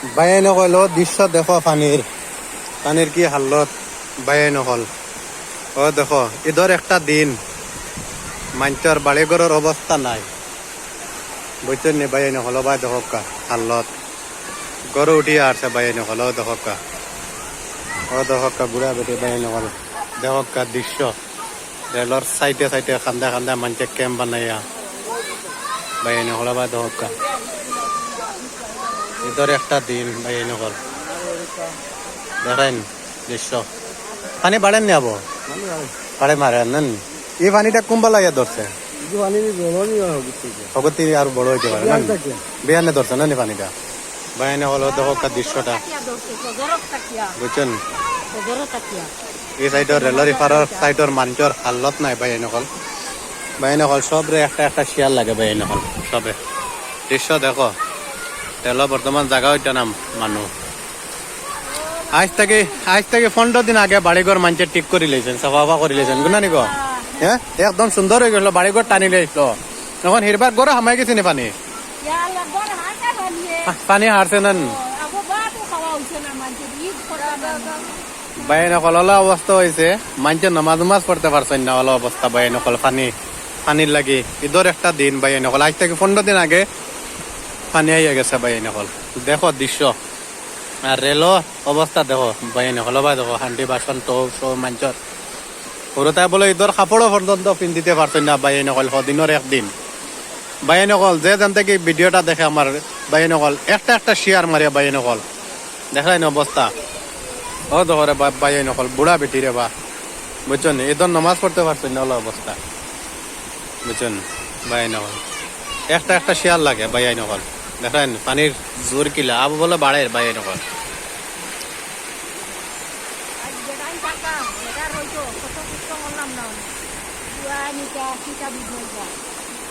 বাইয়ে নকল দৃশ্য দেখো পানির পানির কি হালত বাইয়ে নকল ও দেখো ঈদের একটা দিন মানুষের বাড়িঘরের অবস্থা নাই বুঝছেন নি বাইয়ে নকল বা দেখকা হালত গরু উঠিয়ে আসছে বাইয়ে নকল ও দেখকা বুড়া বেটি বাইয়ে নকল দেখকা দৃশ্য রেলর সাইডে সাইডে খান্দা খান্দা মানুষে ক্যাম্প বানাইয়া বাইয়ে নকল বা দেখকা ঈদের একটা দিন বাইয়ে নকল দেখেন দৃশ্য পানি বাড়েন নি আবো বাড়ে মারে নেন এই পানিটা কুম্বা লাগিয়ে ধরছে হগতি আর বড় হইতে পারে বিয়ানে ধরছে না নি পানিটা বাইনে হলো দেখো দৃশ্যটা বুঝছেন এই সাইডের রেলর ইফারের সাইডের মানুষের হালত নাই বাইনে হল সবরে একটা একটা শিয়াল লাগে বাইনে হল সবে দৃশ্য দেখো তেল বর্তমান জায়গা হইতে নাম মানুষ আজ থেকে 15 দিন আগে বাড়িঘর মানুষে ঠিক করে লেছেন সাফা করে লেছেন গুনা নিগো হ্যাঁ একদম সুন্দর হয়ে গেল বাড়িঘর টানি লেছিল এখন হিরবার গড়ে হামাই গেছে নি পানি পানি হারছে না বাইরে নকল অবস্থা হয়েছে মানুষের নামাজ পড়তে পারছেন না হলো অবস্থা বাইরে নকল পানির লাগি ঈদের একটা দিন বাইরে নকল আজ থেকে 15 দিন আগে পানি আইয়া গেছে বাইরে নকল দেখো দৃশ্য আর রেলো অবস্থা দেখো বাইরে নকল বা দেখো হান্ডি বাসন তো মানুষের ওরতাই বলে ঈদের কাপড়ও পর্যন্ত পিন্ধিতে পারছেন না বাইরে নকল দিনের একদিন বাইরে নকল যে জান থেকে ভিডিওটা দেখে আমার বাইরে নকল একটা শেয়ার মারিয়া বাইরে নকল দেখাই না অবস্থা ও দেখো রে বাইরে নকল বুড়া বেটি রে বা বুঝছেন ঈদের নামাজ পড়তে পারছেন না অবস্থা বুঝছেন বাইরে নকল একটা শেয়ার লাগে বাইরে নকল দেখেন পানির জোর কিলা আবু বলে বাড়ে বাইরে নকল কত কষ্ট করলাম না